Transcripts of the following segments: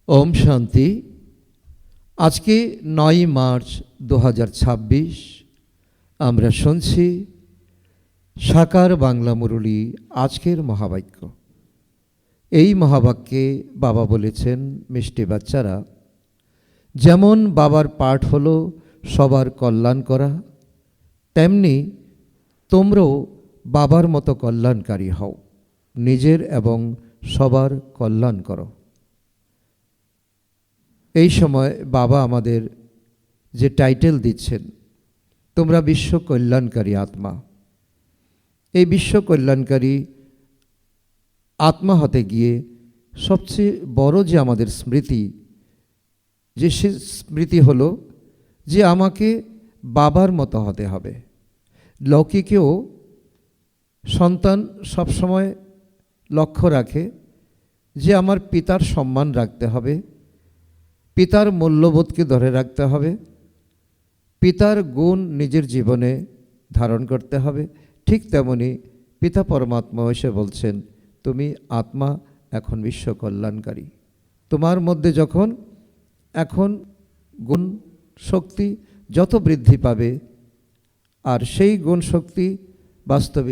ओम शांति। आज के 9 मार्च 2026 আমরা শুনছি সাকার বাংলা মুরলী আজকের মহাবাক্য। এই মহাবাক্যে বাবা বলেছেন, মিষ্টি বাচ্চারা, যেমন বাবার পাঠ হলো সবার কল্যাণ করা, তেমনি তোমরাও বাবার মতো কল্যাণকারী হও, নিজের এবং সবার কল্যাণ করো। এই সময় বাবা আমাদের যে টাইটেল দিচ্ছেন, তোমরা বিশ্ব কল্যাণকারী আত্মা। এই বিশ্ব কল্যাণকারী আত্মা হতে গিয়ে সবচেয়ে বড় যে আমাদের স্মৃতি, যে সে স্মৃতি হলো যে আমাকে বাবার মতো হতে হবে। লৌকিকেও সন্তান সবসময় লক্ষ্য রাখে যে আমার পিতার সম্মান রাখতে হবে, পিতার মূল্যবোধকে ধরে রাখতে হবে, পিতার গুণ নিজের জীবনে ধারণ করতে হবে। ঠিক তেমনি পিতা পরমাত্মা এসে বলছেন, তুমি আত্মা এখন বিশ্ব কল্যাণকারী। তোমার মধ্যে যখন এখন গুণ শক্তি যত বৃদ্ধি পাবে, আর সেই গুণ শক্তি বাস্তবে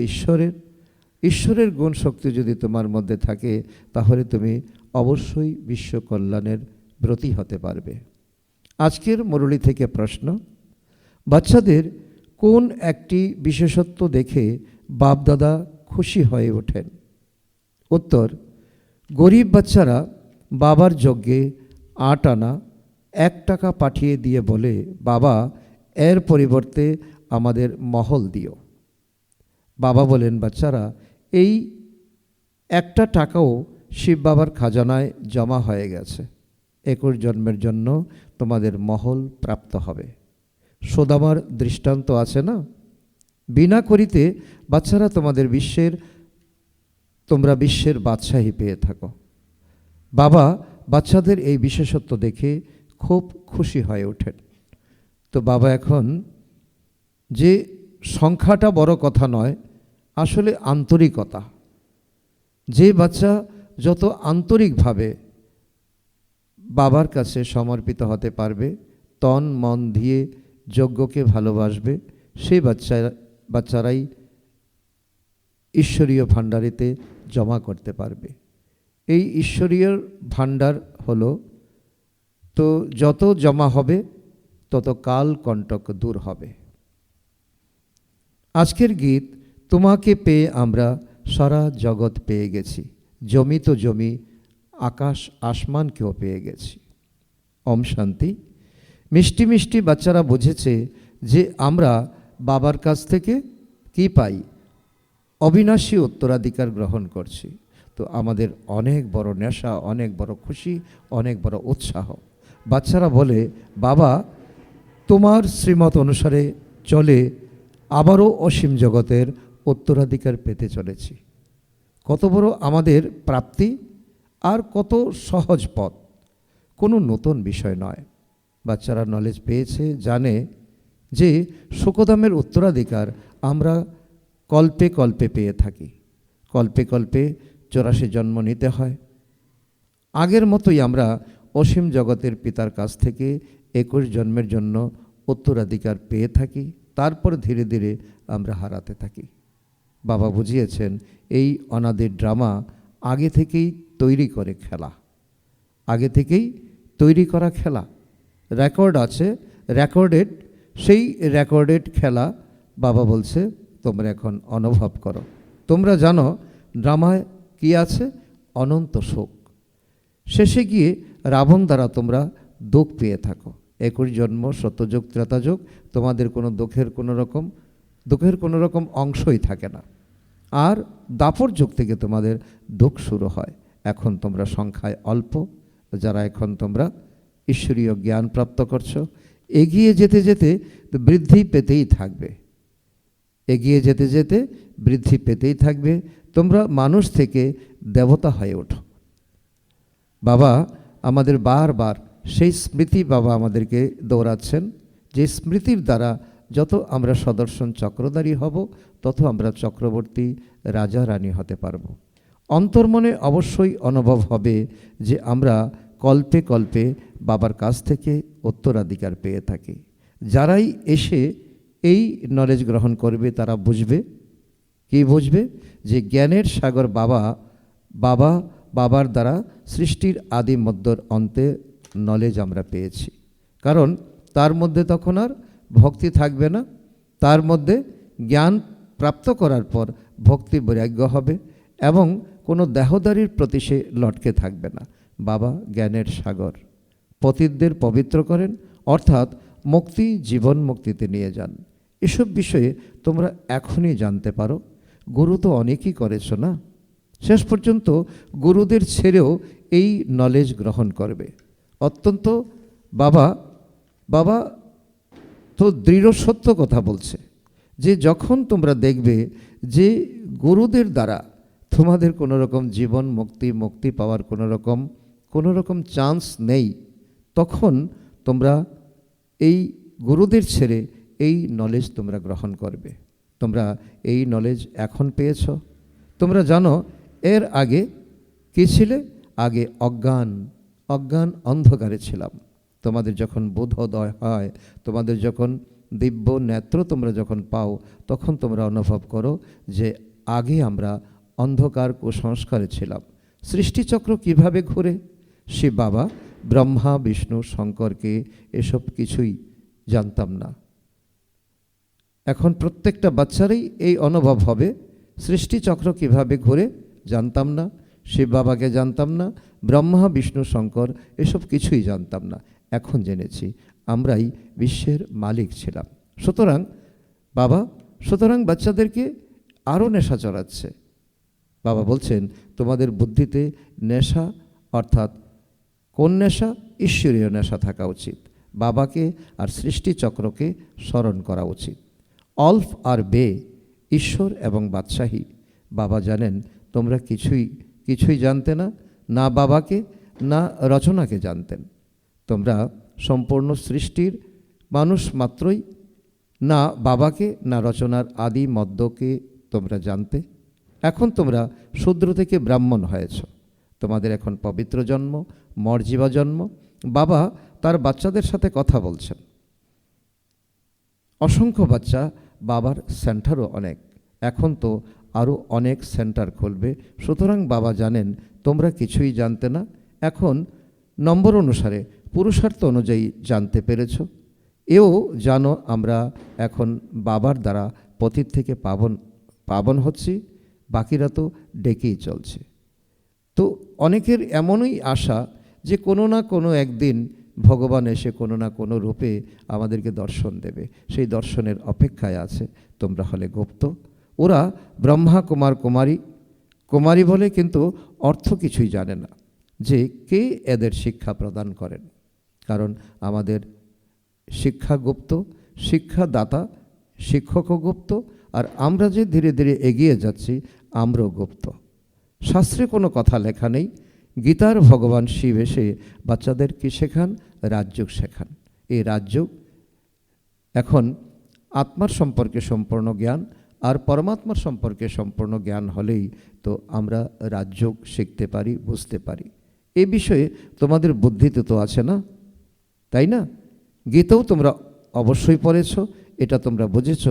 ঈশ্বরের গুণ শক্তি যদি তোমার মধ্যে থাকে, তাহলে তুমি অবশ্যই বিশ্ব কল্যাণের ব্রতী হতে পারবে। আজকের মুরলী থেকে প্রশ্ন, বাচ্চাদের কোন একটি বিশেষত্ব দেখে বাপদাদা খুশি হয়ে ওঠেন? উত্তর, গরিব বাচ্চারা বাবার যজ্ঞে 8 আনা 1 টাকা পাঠিয়ে দিয়ে বলে, বাবা এর পরিবর্তে আমাদের মহল দিও। বাবা বলেন, বাচ্চারা এই 1টা টাকাও শিব বাবার খাজানায় জমা হয়ে গেছে, 21 জন্মের জন্য তোমাদের মহল প্রাপ্ত হবে। সোদামার দৃষ্টান্ত আছে না? বিনা করিতে বাচ্চারা তোমরা বিশ্বের বাদশাহী পেয়ে থাকো। বাবা বাচ্চাদের এই বিশেষত্ব দেখে খুব খুশি হয়ে ওঠেন। তো বাবা এখন যে সংখ্যাটা বড় কথা নয়, আসলে আন্তরিকতা। যে বাচ্চা যত আন্তরিকভাবে বাবার কাছে সমর্পিত হতে পারবে, তন মন দিয়ে যজ্ঞকে ভালোবাসবে, সেই বাচ্চারাই ঈশ্বরীয় ভাণ্ডারেতে জমা করতে পারবে। এই ঈশ্বরীয় ভাণ্ডার হলো, তো যত জমা হবে তত কাল কণ্টক দূর হবে। আজকের গীত, তোমাকে পেয়ে আমরা সারা জগৎ পেয়ে গেছি, জমি তো জমি, আকাশ আসমানকেও পেয়ে গেছি। ওম শান্তি। মিষ্টি মিষ্টি বাচ্চারা বুঝেছে যে আমরা বাবার কাছ থেকে কি পাই? অবিনাশী উত্তরাধিকার গ্রহণ করছি। তো আমাদের অনেক বড় নেশা, অনেক বড় খুশি, অনেক বড় উৎসাহ। বাচ্চারা বলে, বাবা তোমার শ্রীমত অনুসারে চলে আবারও অসীম জগতের উত্তরাধিকার পেতে চলেছি। কত বড় আমাদের প্রাপ্তি, আর কত সহজ পথ, কোনো নতুন বিষয় নয়। বাচ্চারা নলেজ পেয়েছে, জানে যে সুখধামের উত্তরাধিকার আমরা কল্পে কল্পে পেয়ে থাকি। কল্পে কল্পে 84 জন্ম নিতে হয়। আগের মতোই আমরা অসীম জগতের পিতার কাছ থেকে 21 জন্মের জন্য উত্তরাধিকার পেয়ে থাকি, তারপর ধীরে ধীরে আমরা হারাতে থাকি। বাবা বুঝিয়েছেন, এই অনাদির ড্রামা আগে থেকেই তৈরি করে খেলা, আগে থেকেই তৈরি করা খেলা। রেকর্ড আছে, রেকর্ডেড, সেই রেকর্ডেড খেলা বাবা বলছে তোমরা এখন অনুভব করো। তোমরা জানো ড্রামায় কি আছে? অনন্ত সুখ। শেষে গিয়ে রাবণ দ্বারা তোমরা দুঃখ পেয়ে থাকো। 21 জন্ম, সত্যযুগ ত্রেতাযুগ, তোমাদের কোনো দুঃখের কোনো রকম অংশই থাকে না। আর দাপর যুগ থেকে তোমাদের দুঃখ শুরু হয়। এখন তোমরা সংখ্যায় অল্প, যারা এখন তোমরা ঈশ্বরীয় জ্ঞান প্রাপ্ত করছো। এগিয়ে যেতে যেতে বৃদ্ধি পেতেই থাকবে, এগিয়ে যেতে যেতে বৃদ্ধি পেতেই থাকবে। তোমরা মানুষ থেকে দেবতা হয়ে ওঠো। বাবা আমাদের বারবার সেই স্মৃতি বাবা আমাদেরকে দৌড়াচ্ছেন, যে স্মৃতির দ্বারা যত আমরা সদর্শন চক্রধারী হব, তত আমরা চক্রবর্তী রাজা রানী হতে পারব। অন্তর্মনে অবশ্যই অনুভব হবে যে আমরা কল্পে কল্পে বাবার কাছ থেকে উত্তরাধিকার পেয়ে থাকে। যারাই এসে এই নলেজ গ্রহণ করবে তারা বুঝবে, কি বুঝবে? যে জ্ঞানের সাগর বাবার দ্বারা সৃষ্টির আদি মধ্যর অন্তে নলেজ আমরা পেয়েছি। কারণ তার মধ্যে তখন আর ভক্তি থাকবে না, তার মধ্যে জ্ঞান প্রাপ্ত করার পর ভক্তি বৈরাগ্য হবে এবং কোনো দেহদারির প্রতি সে লটকে থাকবে না। বাবা জ্ঞানের সাগর, পতিতদের পবিত্র করেন, অর্থাৎ মুক্তি, জীবন মুক্তিতে নিয়ে যান। এসব বিষয়ে তোমরা এখনই জানতে পারো। গুরু তো অনেকই করেছ না, শেষ পর্যন্ত গুরুদের ছেড়েও এই নলেজ গ্রহণ করবে। অত্যন্ত বাবা তো দৃঢ় সত্য কথা বলছে যে যখন তোমরা দেখবে যে গুরুদের দ্বারা তোমাদের কোনো রকম জীবন মুক্তি পাওয়ার কোনো রকম চান্স নেই, তখন তোমরা এই গুরুদের ছেড়ে এই নলেজ তোমরা গ্রহণ করবে। তোমরা এই নলেজ এখন পেয়েছ। তোমরা জানো এর আগে কী ছিলে? আগে অজ্ঞান অন্ধকারে ছিলাম। তোমাদের যখন বোধোদয় হয়, তোমাদের যখন দিব্য নেত্র তোমরা যখন পাও, তখন তোমরা অনুভব করো যে আগে আমরা অন্ধকার কুসংস্কারে ছিলাম। সৃষ্টিচক্র কিভাবে ঘুরে সে বাবা, ব্রহ্মা, বিষ্ণু, শঙ্করকে এসব কিছুই জানতাম না। এখন প্রত্যেকটা বাচ্চারই এই অনুভব হবে, সৃষ্টিচক্র কিভাবে ঘুরে জানতাম না, শিব বাবাকে জানতাম না, ব্রহ্মা, বিষ্ণু, শঙ্কর এসব কিছুই জানতাম না। এখন জেনেছি আমরাই বিশ্বের মালিক ছিলাম। সুতরাং বাচ্চাদেরকে আরও নেশা চড়াচ্ছে। বাবা বলছেন তোমাদের বুদ্ধিতে নেশা, অর্থাৎ কোন নেশা? ঈশ্বরীয় নেশা থাকা উচিত। বাবাকে আর সৃষ্টিচক্রকে স্মরণ করা উচিত। অল্প আর বে, ঈশ্বর এবং বাদশাহী। বাবা জানেন তোমরা কিছুই জানতে না, না বাবাকে না রচনাকে জানতেন। তোমরা সম্পূর্ণ সৃষ্টির মানুষ মাত্রই, না বাবাকে না রচনার আদি মধ্যকে তোমরা জানতে। এখন তোমরা শূদ্র থেকে ব্রাহ্মণ হয়েছ। তোমাদের এখন পবিত্র জন্ম, মর্জিবা জন্ম। বাবা তার বাচ্চাদের সাথে কথা বলছেন। অসংখ্য বাচ্চা, বাবার সেন্টারও অনেক, এখন তো আরও অনেক সেন্টার খুলবে। সুতরাং বাবা জানেন তোমরা কিছুই জানতে না, এখন নম্বর অনুসারে পুরুষার্থ অনুযায়ী জানতে পেরেছ। এও জানো আমরা এখন বাবার দ্বারা পতিত থেকে পাবন হচ্ছি, বাকিরা তো ডেকেই চলছে। তো অনেকের এমনই আশা যে কোনো না কোনো একদিন ভগবান এসে কোনো না কোনো রূপে আমাদেরকে দর্শন দেবে, সেই দর্শনের অপেক্ষায় আছে। তোমরা হলে গুপ্ত, ওরা ব্রহ্মা, কুমারী বলে, কিন্তু অর্থ কিছুই জানে না যে কে এদের শিক্ষা প্রদান করেন। কারণ আমাদের শিক্ষা গুপ্ত, শিক্ষাদাতা শিক্ষকও গুপ্ত, আর আমরা যে ধীরে ধীরে এগিয়ে যাচ্ছি আমরাও গুপ্ত। শাস্ত্রে কোনো কথা লেখা নেই। গীতার ভগবান শিব এসে বাচ্চাদের কি শেখান? রাজযোগ শেখান। এই রাজযোগ এখন আত্মার সম্পর্কে সম্পূর্ণ জ্ঞান আর পরমাত্মার সম্পর্কে সম্পূর্ণ জ্ঞান হলেই তো আমরা রাজযোগ শিখতে পারি, বুঝতে পারি। এই বিষয়ে তোমাদের বুদ্ধিতে তো আছে না, তাই না? গীতাও তোমরা অবশ্যই পড়েছ, এটা তোমরা বুঝেছ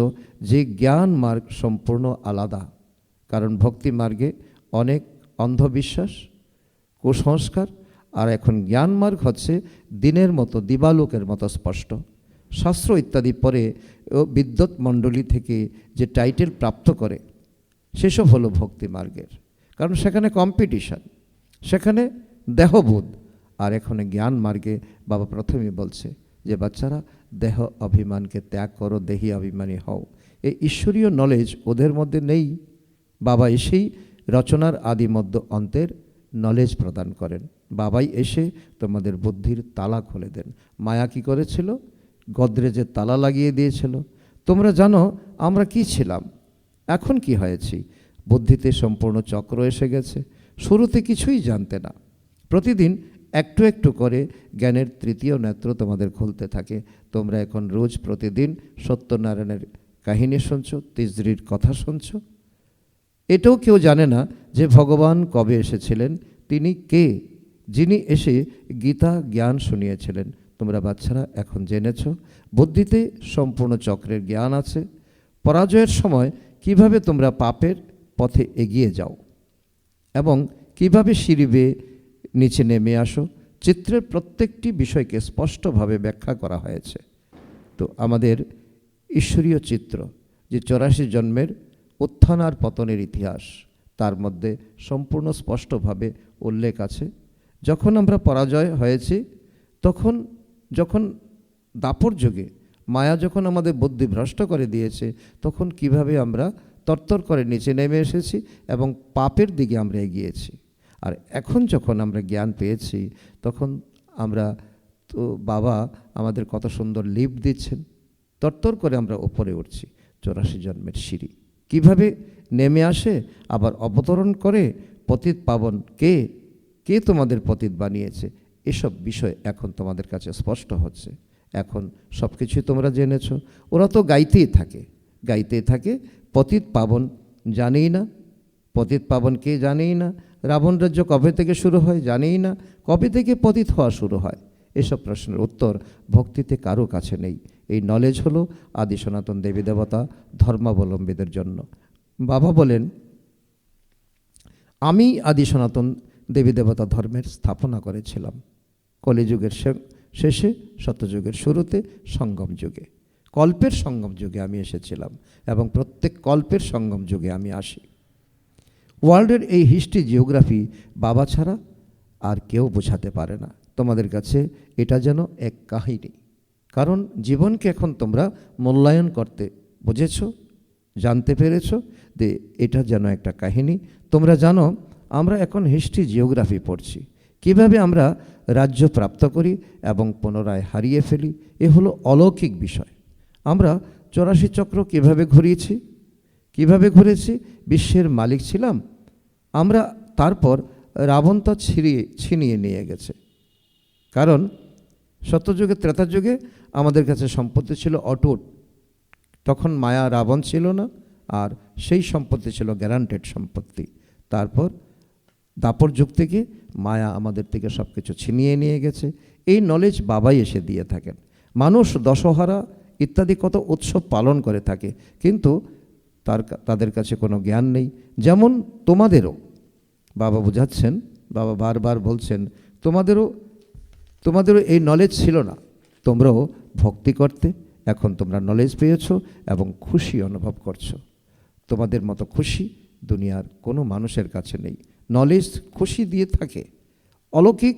যে জ্ঞান মার্গ সম্পূর্ণ আলাদা। কারণ ভক্তি মার্গে অনেক অন্ধবিশ্বাস, কুসংস্কার, আর এখন জ্ঞান মার্গ হচ্ছে দিনের মতো, দিবালোকের মতো স্পষ্ট। শাস্ত্র ইত্যাদি পরে বিদ্যুৎ মণ্ডলী থেকে যে টাইটেল প্রাপ্ত করে সেসব হলো ভক্তি মার্গের। কারণ সেখানে কম্পিটিশন, সেখানে দেহবোধ। আর এখানে জ্ঞান মার্গে বাবা প্রথমেই বলছে যে বাচ্চারা দেহ অভিমানকে ত্যাগ করো, দেহি অভিমানী হও। এই ঈশ্বরীয় নলেজ ওদের মধ্যে নেই। বাবা এসেই রচনার আদি মধ্য অন্তের নলেজ প্রদান করেন। বাবাই এসে তোমাদের বুদ্ধির তালা খুলে দেন। মায়া কি করেছিল? গদ্রেজের তালা লাগিয়ে দিয়েছিল। তোমরা জানো আমরা কি ছিলাম, এখন কি হয়েছি? বুদ্ধিতে সম্পূর্ণ চক্র এসে গেছে। শুরুতে কিছুই জানতে না, প্রতিদিন একটু একটু করে জ্ঞানের তৃতীয় নেত্র তোমাদের খুলতে থাকে। তোমরা এখন রোজ প্রতিদিন সত্যনারায়ণের কাহিনী শুনছ, তিজরির কথা শুনছ। এটাও কেউ জানে না যে ভগবান কবে এসেছিলেন, তিনি কে, যিনি এসে গীতা জ্ঞান শুনিয়েছিলেন। তোমরা বাচ্চারা এখন জেনেছ, বুদ্ধিতে সম্পূর্ণ চক্রের জ্ঞান আছে। পরাজয়ের সময় কিভাবে তোমরা পাপের পথে এগিয়ে যাও এবং কিভাবে সিঁড়ি বেয়ে নিচে নেমে আসো, চিত্রের প্রত্যেকটি বিষয়কে স্পষ্টভাবে ব্যাখ্যা করা হয়েছে। তো আমাদের ঈশ্বরীয় চিত্র যে 84 জন্মের উত্থান আর পতনের ইতিহাস, তার মধ্যে সম্পূর্ণ স্পষ্টভাবে উল্লেখ আছে। যখন আমরা পরাজয় হয়েছি, যখন দাপর যুগে মায়া যখন আমাদের বুদ্ধি ভ্রষ্ট করে দিয়েছে, তখন কিভাবে আমরা তরতর করে নিচে নেমে এসেছি এবং পাপের দিকে আমরা এগিয়েছি। আর এখন যখন আমরা জ্ঞান পেয়েছি, তখন আমরা তো বাবা আমাদের কত সুন্দর লিফট দিচ্ছেন, তরতর করে আমরা ওপরে উঠছি। 84 জন্মের সিঁড়ি কিভাবে নেমে আসে আবার অবতরণ করে, পতিত পাবন কে তোমাদের পতিত বানিয়েছে, এসব বিষয় এখন তোমাদের কাছে স্পষ্ট হচ্ছে। এখন সব কিছুই তোমরা জেনেছ। ওরা তো গাইতেই থাকে, পতিত পাবন জানেই না, পতিত পাবন কে জানেই না, রাবণ রাজ্য কবে থেকে শুরু হয় জানেই না, কবে থেকে পতিত হওয়া শুরু হয়। এসব প্রশ্নের উত্তর ভক্তিতে কারো কাছে নেই। এই নলেজ হলো আদি সনাতন দেবী দেবতা ধর্মাবলম্বীদের জন্য। বাবা বলেন, আমি আদি সনাতন দেবী দেবতা ধর্মের স্থাপনা করেছিলাম কলিযুগের শেষে, সত্যযুগের শুরুতে, সঙ্গম যুগে, কল্পের সঙ্গম যুগে আমি এসেছিলাম এবং প্রত্যেক কল্পের সঙ্গম যুগে আমি আসি। ওয়ার্ল্ডের এই হিস্ট্রি জিওগ্রাফি বাবা ছাড়া আর কেউ বোঝাতে পারে না। তোমাদের কাছে এটা যেন এক কাহিনী, কারণ জীবনকে এখন তোমরা মূল্যায়ন করতে বুঝেছ, জানতে পেরেছ যে এটা যেন একটা কাহিনী। তোমরা জানো আমরা এখন হিস্ট্রি জিওগ্রাফি পড়ছি, কিভাবে আমরা রাজ্য প্রাপ্ত করি এবং পুনরায় হারিয়ে ফেলি। এ হলো অলৌকিক বিষয়। আমরা 84 চক্র কিভাবে ঘুরেছি, বিশ্বের মালিক ছিলাম আমরা। তারপর রাবণ তা ছিনিয়ে নিয়ে গেছে, কারণ সত্যযুগে ত্রেতা যুগে আমাদের কাছে সম্পত্তি ছিল অটুট, তখন মায়া রাবণ ছিল না, আর সেই সম্পত্তি ছিল গ্যারান্টেড সম্পত্তি। তারপর দাপর যুগ থেকে মায়া আমাদের থেকে সব কিছু ছিনিয়ে নিয়ে গেছে। এই নলেজ বাবাই এসে দিয়ে থাকেন। মানুষ দশহরা ইত্যাদি কত উৎসব পালন করে থাকে, কিন্তু তাদের কাছে কোনো জ্ঞান নেই। যেমন তোমাদেরও বাবা বোঝাচ্ছেন, বাবা বারবার বলছেন, তোমাদেরও এই নলেজ ছিল না, তোমরাও ভক্তি করতে, এখন তোমরা নলেজ পেয়েছো এবং খুশি অনুভব করছো। তোমাদের মতো খুশি দুনিয়ার কোনো মানুষের কাছে নেই। নলেজ খুশি দিয়ে থাকে, অলৌকিক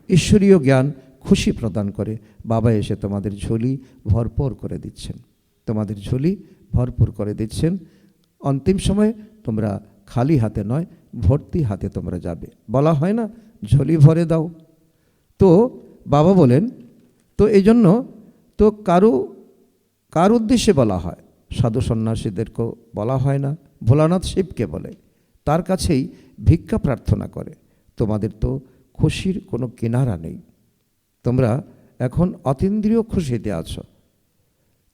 ঈশ্বরীয় জ্ঞান খুশি প্রদান করে। বাবা এসে তোমাদের ঝুলি ভরপুর করে দিচ্ছেন। অন্তিম সময়ে তোমরা খালি হাতে নয়, ভর্তি হাতে তোমরা যাবে। বলা হয় না ঝুলি ভরে দাও। তো বাবা বলেন, তো এই জন্য তো কার উদ্দেশ্যে বলা হয়, সাধু সন্ন্যাসীদেরকেও বলা হয় না, ভোলানাথ শিবকে বলে, তার কাছেই ভিক্ষা প্রার্থনা করে। তোমাদের তো খুশির কোনো কিনারা নেই, তোমরা এখন অতীন্দ্রিয় খুশিতে আছো।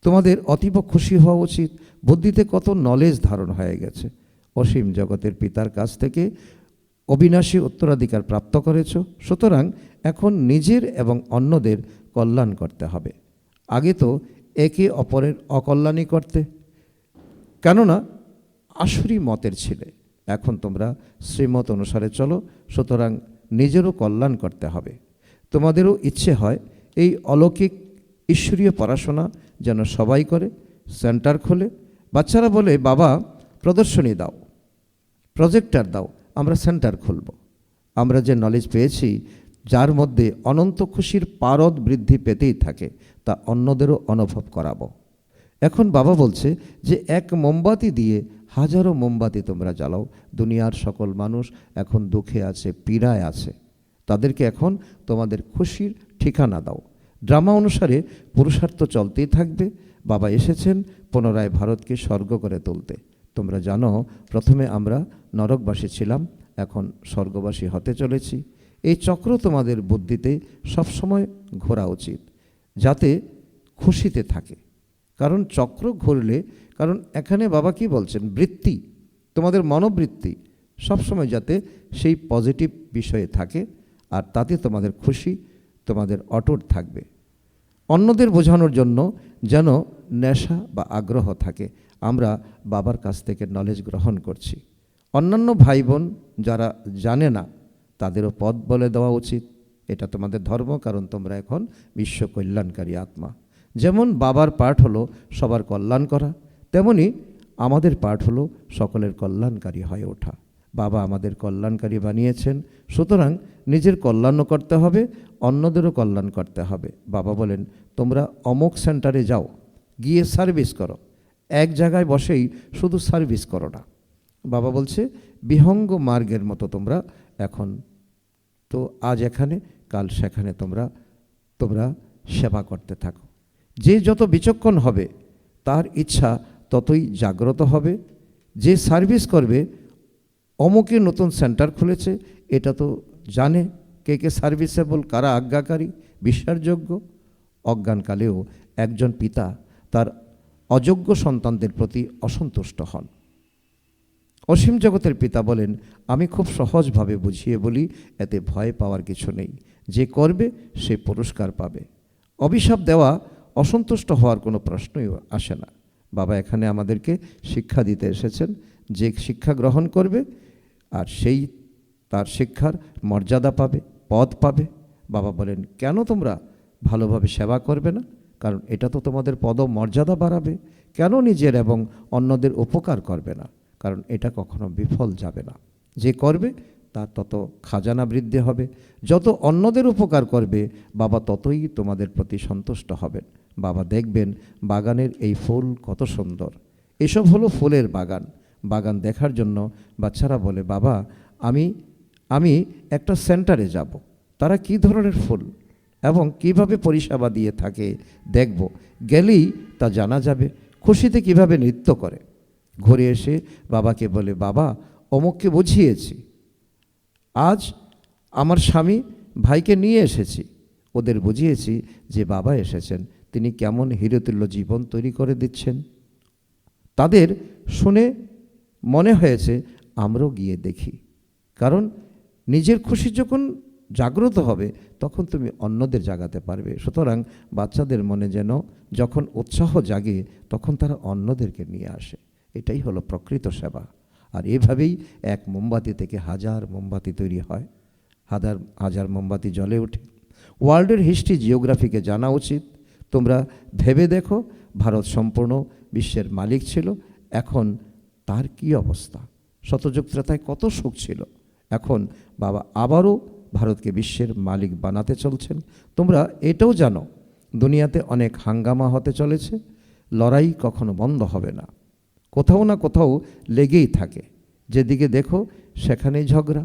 তোমাদের অতীব খুশি হওয়া উচিত। বুদ্ধিতে কত নলেজ ধারণ হয়ে গেছে, অসীম জগতের পিতার কাছ থেকে অবিনাশী উত্তরাধিকার প্রাপ্ত করেছ। সুতরাং এখন নিজের এবং অন্যদের কল্যাণ করতে হবে। আগে তো একে অপরের অকল্যাণই করতে, কেননা আসুরি মতের ছিলে। এখন তোমরা শ্রীমত অনুসারে চলো, সুতরাং নিজেরও কল্যাণ করতে হবে। তোমাদেরও ইচ্ছে হয় এই অলৌকিক ঈশ্বরীয় পড়াশোনা যেন সবাই করে, সেন্টার খোলে। বাচ্চারা বলে, বাবা প্রদর্শনী দাও, প্রজেক্টর দাও, আমরা সেন্টার খুলব। আমরা যে নলেজ পেয়েছি, যার মধ্যে অনন্ত খুশির পারদ বৃদ্ধি পেতেই থাকে, তা অন্যদেরও অনুভব করাবো। এখন বাবা বলছে যে এক মোমবাতি দিয়ে হাজারো মোমবাতি তোমরা জ্বালাও। দুনিয়ার সকল মানুষ এখন দুঃখে আছে, পীড়ায় আছে, তাদেরকে এখন তোমাদের খুশির ঠিকানা দাও। ড্রামা অনুসারে পুরুষার্থ চলতেই থাকবে। বাবা এসেছেন পুনরায় ভারতকে স্বর্গ করে তুলতে। তোমরা জানো, প্রথমে আমরা নরকবাসী ছিলাম, এখন স্বর্গবাসী হতে চলেছি। এই চক্র তোমাদের বুদ্ধিতে সবসময় ঘোরা উচিত, যাতে খুশিতে থাকে। কারণ চক্র ঘুরলে, কারণ এখানে বাবা কি বলছেন, বৃত্তি, তোমাদের মনোবৃত্তি সবসময় যাতে সেই পজিটিভ বিষয়ে থাকে আর তাতে তোমাদের খুশি, তোমাদের অটুট থাকবে। অন্যদের বোঝানোর জন্য যেন নেশা বা আগ্রহ থাকে। আমরা বাবার কাছ থেকে নলেজ গ্রহণ করছি। অন্যান্য ভাই বোন যারা জানে না তাদেরও পথ বলে দেওয়া উচিত। এটা তোমাদের ধর্ম, কারণ তোমরা এখন বিশ্ব কল্যাণকারী আত্মা। যেমন বাবার পাঠ হলো সবার কল্যাণ করা, তেমনি আমাদের পাঠ হলো সকলের কল্যাণকারী হয়ে ওঠা। বাবা আমাদের কল্যাণকারী বানিয়েছেন, সুতরাং নিজের কল্যাণও করতে হবে, অন্যদেরও কল্যাণ করতে হবে। বাবা বলেন তোমরা অমুক সেন্টারে যাও, গিয়ে সার্ভিস করো। এক জায়গায় বসেই শুধু সার্ভিস করো না। বাবা বলছে বিহঙ্গ মার্গের মতো তোমরা এখন তো আজ এখানে কাল সেখানে তোমরা সেবা করতে থাকো। যে যত বিচক্ষণ হবে তার ইচ্ছা ততই জাগ্রত হবে। যে সার্ভিস করবে, অমুকে নতুন সেন্টার খুলেছে, এটা তো জানে কে কে সার্ভিসেবল, কারা আজ্ঞাকারী, বিশ্বাসযোগ্য। অজ্ঞানকালেও একজন পিতা তার অযোগ্য সন্তানদের প্রতি অসন্তুষ্ট হন। অসীম জগতের পিতা বলেন আমি খুব সহজভাবে বুঝিয়ে বলি, এতে ভয় পাওয়ার কিছু নেই। যে করবে সে পুরস্কার পাবে। অভিশাপ দেওয়া, অসন্তুষ্ট হওয়ার কোনো প্রশ্নই আসে না। বাবা এখানে আমাদেরকে শিক্ষা দিতে এসেছেন। যে শিক্ষা গ্রহণ করবে আর সেই তার শিক্ষার মর্যাদা পাবে, পদ পাবে। বাবা বলেন কেন তোমরা ভালোভাবে সেবা করবে না? কারণ এটা তো তোমাদের পদ মর্যাদা বাড়াবে। কেন নিজের এবং অন্যদের উপকার করবে না? কারণ এটা কখনো বিফল যাবে না। যে করবে তার তত খাজানা বৃদ্ধি হবে। যত অন্যদের উপকার করবে বাবা ততই তোমাদের প্রতি সন্তুষ্ট হবেন। বাবা দেখবেন বাগানের এই ফুল কত সুন্দর। এসব হলো ফুলের বাগান। বাগান দেখার জন্য বাচ্চারা বলে বাবা আমি একটা সেন্টারে যাব, তারা কি ধরনের ফুল এবং কিভাবে পরিষেবা দিয়ে থাকে দেখব। গেলেই তা জানা যাবে। খুশিতে কিভাবে নৃত্য করে। ঘুরে এসে বাবাকে বলে বাবা অমুককে বুঝিয়েছি, আজ আমার স্বামী ভাইকে নিয়ে এসেছি, ওদের বুঝিয়েছি যে বাবা এসেছেন, তিনি কেমন হিরোতুল্য জীবন তৈরি করে দিচ্ছেন। তাদের শুনে মনে হয়েছে আমরাও গিয়ে দেখি। কারণ নিজের খুশি যখন জাগ্রত হবে তখন তুমি অন্যদের জাগাতে পারবে। সুতরাং বাচ্চাদের মনে যেন যখন উৎসাহ জাগে তখন তারা অন্যদেরকে নিয়ে আসে। এটাই হলো প্রকৃত সেবা। আর এভাবেই এক মোমবাতি থেকে হাজার মোমবাতি তৈরি হয়, হাজার হাজার মোমবাতি জ্বলে ওঠে। ওয়ার্ল্ডের হিস্ট্রি জিওগ্রাফিকে জানা উচিত। তোমরা ভেবে দেখো, ভারত সম্পূর্ণ বিশ্বের মালিক ছিল, এখন তার কি অবস্থা? শতযুগ ত্রেতায় কত সুখ ছিল। এখন বাবা আবারও ভারতকে বিশ্বের মালিক বানাতে চলছেন। তোমরা এটাও জানো দুনিয়াতে অনেক হাঙ্গামা হতে চলেছে। লড়াই কখনো বন্ধ হবে না, কোথাও না কোথাও লেগেই থাকে। যেদিকে দেখো সেখানেই ঝগড়া।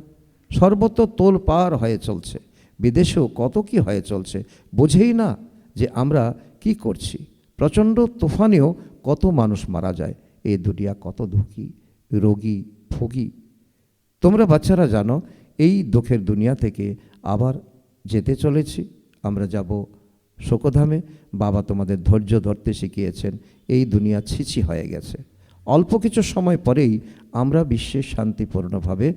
সর্বত্র তোল পার হয়ে চলছে। বিদেশেও কত কি হয়ে চলছে, বুঝেই না যে আমরা কি করছি। প্রচণ্ড তুফানেও কত মানুষ মারা যায়। এই দুনিয়া কত দুঃখী, রোগী, ভোগী। তোমরা বাচ্চারা জানো এই দুঃখের দুনিয়া থেকে আবার যেতে চলেছি। আমরা যাব শোকধামে। বাবা তোমাদের ধৈর্য ধরতে শিখিয়েছেন। এই দুনিয়া ছিছি হয়ে গেছে। অল্প কিছু সময় পরেই আমরা বিশ্বে শান্তিপূর্ণভাবে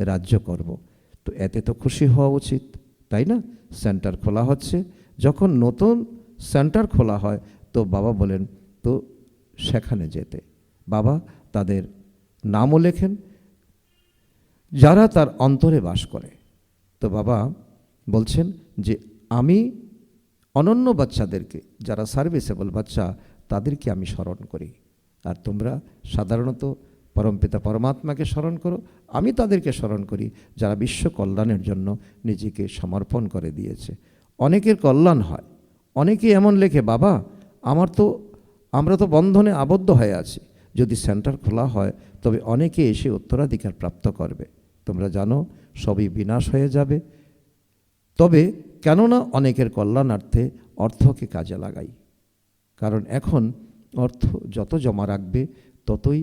রাজ্য করব। তো এতে তো খুশি হওয়া উচিত, তাই না? সেন্টার খোলা হচ্ছে। যখন নতুন সেন্টার খোলা হয় তো বাবা বলেন তো সেখানে যেতে। বাবা তাদের নামও লেখেন যারা তার অন্তরে বাস করে। তো বাবা বলছেন যে আমি অনন্য বাচ্চাদেরকে, যারা সার্ভিসেবল বাচ্চা, তাদেরকে আমি স্মরণ করি। আর তোমরা সাধারণত পরমপিতা পরমাত্মাকে স্মরণ করো। আমি তাদেরকে স্মরণ করি যারা বিশ্ব কল্যাণের জন্য নিজেকে সমর্পণ করে দিয়েছে। অনেকের কল্যাণ হয়। অনেকে এমন লেখে বাবা আমরা তো বন্ধনে আবদ্ধ হয়ে আছি, যদি সেন্টার খোলা হয় তবে অনেকে এসে উত্তরাধিকার প্রাপ্ত করবে। তোমরা জানো সবই বিনাশ হয়ে যাবে। তবে কেননা অনেকের কল্যাণার্থে অর্থকে কাজে লাগাই। কারণ এখন অর্থ যত জমা রাখবে ততই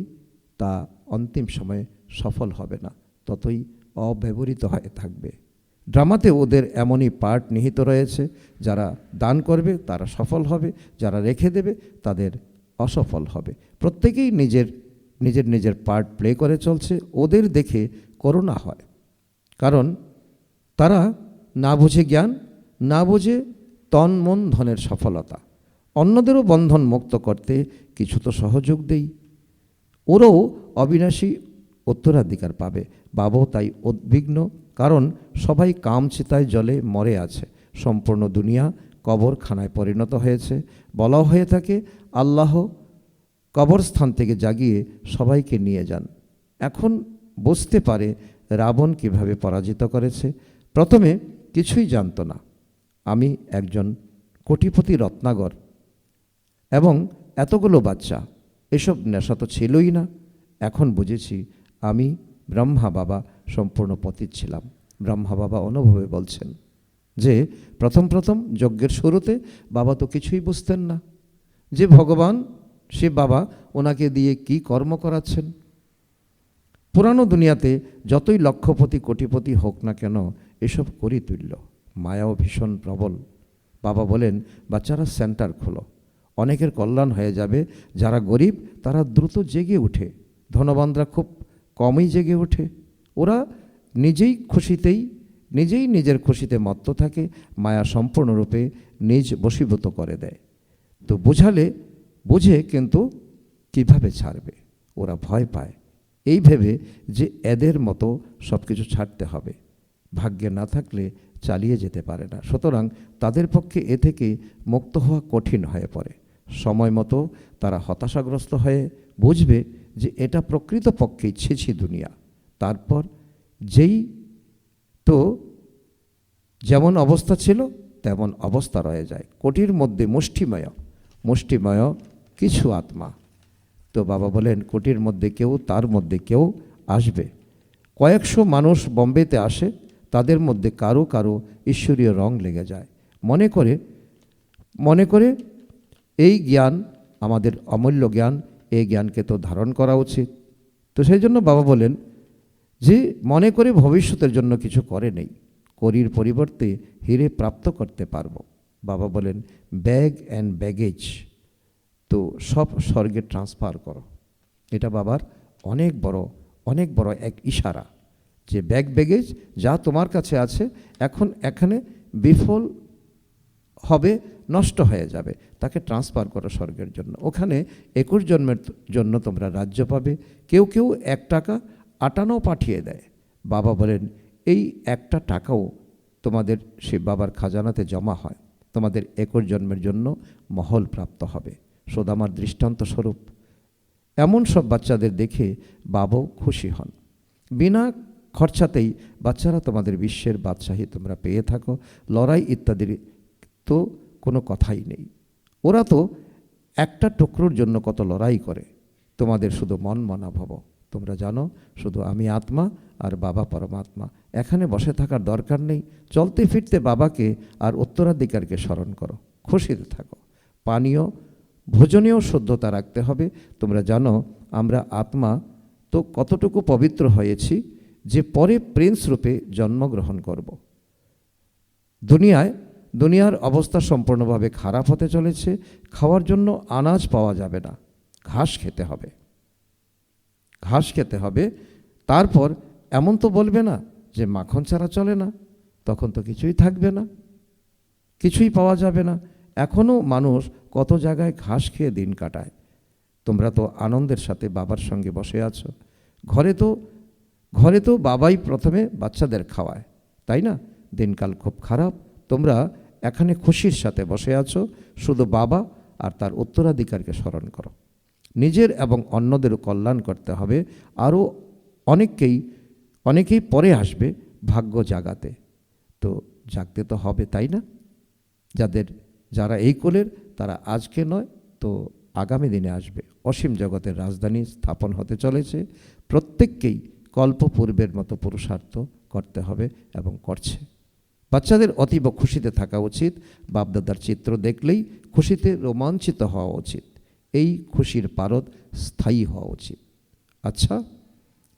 তা অন্তিম সময়ে সফল হবে না, ততই অব্যবহৃত হয়ে থাকবে। ড্রামাতে ওদের এমনই পার্ট নিহিত রয়েছে। যারা দান করবে তারা সফল হবে, যারা রেখে দেবে তাদের অসফল হবে। প্রত্যেকেই নিজের পার্ট প্লে করে চলছে। ওদের দেখে করুণা হয়, কারণ তারা না বুঝে জ্ঞান, না বুঝে তন মন ধনের সফলতা। অন্যদেরও বন্ধন মুক্ত করতে কিছু তো সহযোগ দেই, ওরাও অবিনাশী উত্তরাধিকার পাবে। বাবাও তাই উদ্বিগ্ন, কারণ সবাই কামচিতায় জলে মরে আছে। সম্পূর্ণ দুনিয়া কবরখানায় পরিণত হয়েছে। বলা হয়ে থাকে আল্লাহ কবরস্থান থেকে জাগিয়ে সবাইকে নিয়ে যান। এখন বুঝতে পারে রাবণ কিভাবে পরাজিত করেছে। প্রথমে কিছুই জানতো না, আমি একজন কোটিপতি রত্নাগর এবং এতগুলো বাচ্চা, এসব নেশা তো ছিলই না। এখন বুঝেছি আমি ব্রহ্মা বাবা সম্পূর্ণ পতিত ছিলাম। ব্রহ্মা বাবা অনুভবে বলছেন যে প্রথম প্রথম যজ্ঞের শুরুতে বাবা তো কিছুই বুঝতেন না যে ভগবান শিব বাবা ওনাকে দিয়ে কি কর্ম করাচ্ছেন। পুরানো দুনিয়াতে যতই লক্ষপতি কোটিপতি হোক না কেন, এসব করি তুল্য। মায়াও ভীষণ প্রবল। বাবা বলেন বাচ্চারা সেন্টার খোলো, অনেকের কল্যাণ হয়ে যাবে। যারা গরিব তারা দ্রুত জেগে ওঠে, ধনবানরা খুব কমই জেগে ওঠে। ওরা নিজেই নিজের খুশিতে মত্ত থাকে। মায়া সম্পূর্ণরূপে নিজ বশীভূত করে দেয়। তো বুঝে কিন্তু কিভাবে ছাড়বে, ওরা ভয় পায় এই ভেবে যে এদের মতো সব কিছু ছাড়তে হবে। ভাগ্যে না থাকলে চালিয়ে যেতে পারে না। সুতরাং তাদের পক্ষে এ থেকে মুক্ত হওয়া কঠিন হয়ে পড়ে। সময় মতো তারা হতাশাগ্রস্ত হয়ে বুঝবে যে এটা প্রকৃতপক্ষেই ছিছি দুনিয়া। তারপর যেই তো যেমন অবস্থা ছিল তেমন অবস্থা রয়ে যায়। কোটির মধ্যে মুষ্টিময় কিছু আত্মা। তো বাবা বলেন কোটির মধ্যে কেউ, তার মধ্যে কেউ আসবে। কয়েকশো মানুষ বোম্বেতে আসে, তাদের মধ্যে কারো কারো ঈশ্বরীয় রং লেগে যায়। মনে করে এই জ্ঞান আমাদের অমূল্য জ্ঞান, এই জ্ঞানকে তো ধারণ করা উচিত। তো সেই জন্য বাবা বলেন যে মনে করে ভবিষ্যতের জন্য কিছু করে নেই, করির পরিবর্তে হিরে প্রাপ্ত করতে পারবো। বাবা বলেন ব্যাগ অ্যান্ড ব্যাগেজ তো সব স্বর্গে ট্রান্সফার করো। এটা বাবার অনেক বড় এক ইশারা যে ব্যাগেজ যা তোমার কাছে আছে এখন এখানে বিফল হবে, নষ্ট হয়ে যাবে, তাকে ট্রান্সফার করো স্বর্গের জন্য। ওখানে 21 জন্মের জন্য তোমরা রাজ্য পাবে। কেউ 1 টাকা 58 পাঠিয়ে দেয়। বাবা বলেন এই 1টা টাকাও তোমাদের শিব বাবার খাজানাতে জমা হয়, তোমাদের 21 জন্মের জন্য মহল প্রাপ্ত হবে। সুদামার দৃষ্টান্ত স্বরূপ এমন সব বাচ্চাদের দেখে বাবাও খুশি হন। বিনা খরচাতেই বাচ্চারা তোমাদের বিশ্বের বাদশাহী তোমরা পেয়ে থাকো। লড়াই ইত্যাদির তো কোনো কথাই নেই। ওরা তো একটা টুকরোর জন্য কত লড়াই করে। তোমাদের শুধু মন ভব। তোমরা জানো শুধু আমি আত্মা আর বাবা পরমাত্মা। এখানে বসে থাকার দরকার নেই। চলতে ফিরতে বাবাকে আর উত্তরাধিকারকে স্মরণ করো, খুশিতে থাকো। পানীয় ভোজনেও শুদ্ধতা রাখতে হবে। তোমরা জানো আমরা আত্মা তো কতটুকু পবিত্র হয়েছি যে পরে প্রিন্স রূপে জন্মগ্রহণ করব। দুনিয়ার অবস্থা সম্পূর্ণভাবে খারাপ হতে চলেছে। খাওয়ার জন্য আনাজ পাওয়া যাবে না, ঘাস খেতে হবে। তারপর এমন তো বলবে না যে মাখন ছাড়া চলে না, তখন তো কিছুই থাকবে না, কিছুই পাওয়া যাবে না। এখনও মানুষ কত জায়গায় ঘাস খেয়ে দিন কাটায়। তোমরা তো আনন্দের সাথে বাবার সঙ্গে বসে আছো। ঘরে তো বাবাই প্রথমে বাচ্চাদের খাওয়ায়, তাই না? দিনকাল খুব খারাপ, তোমরা এখানে খুশির সাথে বসে আছো। শুধু বাবা আর তার উত্তরাধিকারকে স্মরণ করো। নিজের এবং অন্যদেরও কল্যাণ করতে হবে। আরও অনেকেই পরে আসবে ভাগ্য জাগাতে। তো জাগতে তো হবে, তাই না? যারা এই কোলের তারা আজকে নয় তো আগামী দিনে আসবে। অসীম জগতের রাজধানী স্থাপন হতে চলেছে। প্রত্যেককেই কল্পপূর্বের মতো পুরুষার্থ করতে হবে এবং করছে। বাচ্চাদের অতীব খুশিতে থাকা উচিত। বাপদাদার চিত্র দেখলেই খুশিতে রোমাঞ্চিত হওয়া উচিত। এই খুশির পারদ স্থায়ী হওয়া উচিত। আচ্ছা,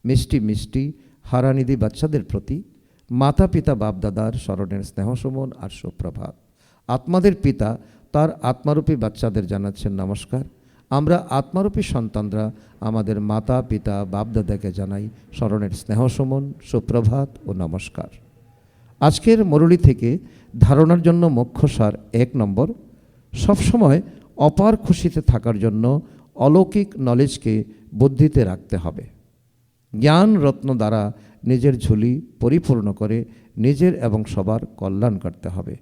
মিষ্টি হারানিধি বাচ্চাদের প্রতি মাতা পিতা বাপদাদার স্মরণের স্নেহসুমন আর সুপ্রভাত। আত্মাদের পিতা তার আত্মারূপী বাচ্চাদের জানাচ্ছেন নমস্কার। আমরা আত্মারূপী সন্তানরা আমাদের মাতা পিতা বাপদাদাকে জানাই স্মরণের স্নেহসুমন, সুপ্রভাত ও নমস্কার। আজকের মুরলী থেকে ধারণার জন্য মুখ্য সার 1 নম্বর, সবসময় অপার খুশিতে থাকার জন্য অলৌকিক নলেজকে বুদ্ধিতে রাখতে হবে। জ্ঞান রত্ন দ্বারা নিজের ঝুলি পরিপূর্ণ করে নিজের এবং সবার কল্যাণ করতে হবে।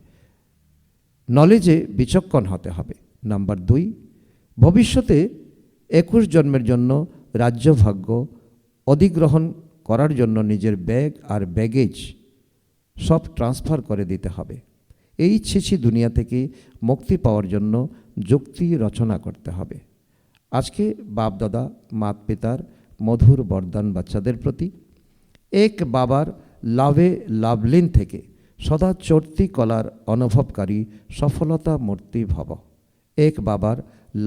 নলেজে বিচক্ষণ হতে হবে। নাম্বার 2, ভবিষ্যতে 21 জন্মের জন্য রাজ্যভাগ্য অধিগ্রহণ করার জন্য নিজের ব্যাগ আর ব্যাগেজ সব ট্রান্সফার করে দিতে হবে। এই ছিছি দুনিয়া থেকে মুক্তি পাওয়ার জন্য যুক্তি রচনা করতে হবে। আজকে বাপ দাদা মাত পিতার মধুর বরদান বাচ্চাদের প্রতি। এক বাবার লাভে লাভলীন থেকে সদা চর্তি কলার অনুভবকারী সফলতা মূর্তি ভব। এক বাবার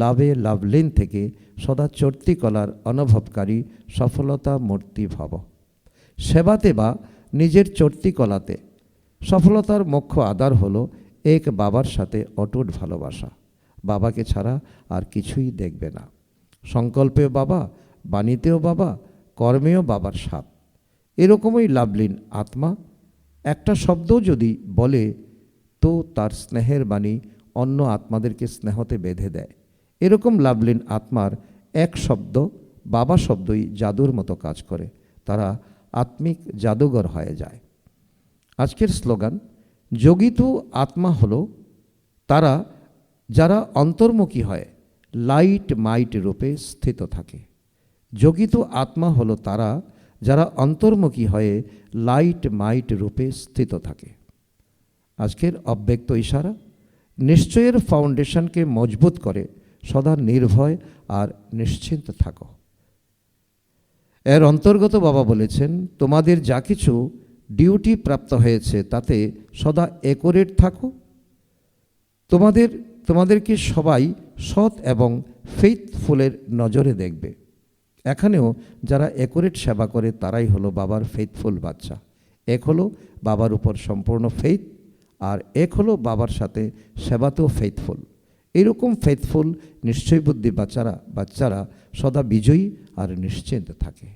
লাভে লাভলীন থেকে সদা চর্তি কলার অনুভবকারী সফলতা মূর্তি ভব। সেবাতে বা নিজের চর্তি কলাতে সফলতার মুখ্য আধার হলো এক বাবার সাথে অটুট ভালোবাসা। বাবাকে ছাড়া আর কিছুই দেখবে না। সংকল্পেও বাবা, বাণীতেও বাবা, কর্মেও বাবার সাথ। এরকমই লাভলীন আত্মা একটা শব্দ যদি বলে তো তার স্নেহের বাণী অন্য আত্মাদেরকে স্নেহতে বেঁধে দেয়। এরকম লাভলীন আত্মার এক শব্দ বাবা শব্দই জাদুর মতো কাজ করে। তারা আত্মিক জাদুঘর হয়ে যায়। আজকের স্লোগান, যোগিত আত্মা হলো তারা যারা অন্তর্মুখী হয় লাইট মাইট রূপে স্থিত থাকে। যোগিত আত্মা হলো তারা যারা অন্তর্মুখী হয়ে লাইট মাইট রূপে স্থিত থাকে। আজকের অব্যক্ত ইশারা, নিশ্চয়ের ফাউন্ডেশনকে মজবুত করে সদা নির্ভয় আর নিশ্চিন্ত থাকো। এর অন্তর্গত বাবা বলেছেন, তোমাদের যা কিছু ডিউটি প্রাপ্ত হয়েছে তাতে সদা অ্যাকুরেট থাকো। তোমাদেরকে সবাই সৎ এবং ফেইথফুলের নজরে দেখবে। এখানেও যারা অ্যাকুরেট সেবা করে তারাই হলো বাবার ফেইথফুল বাচ্চা। এক হলো বাবার উপর সম্পূর্ণ ফেইথ, আর এক হলো বাবার সাথে সেবাতেও ফেইথফুল। এরকম ফেইথফুল নিশ্চয় বুদ্ধি বাচ্চারা সদা বিজয়ী আর নিশ্চিন্ত থাকে।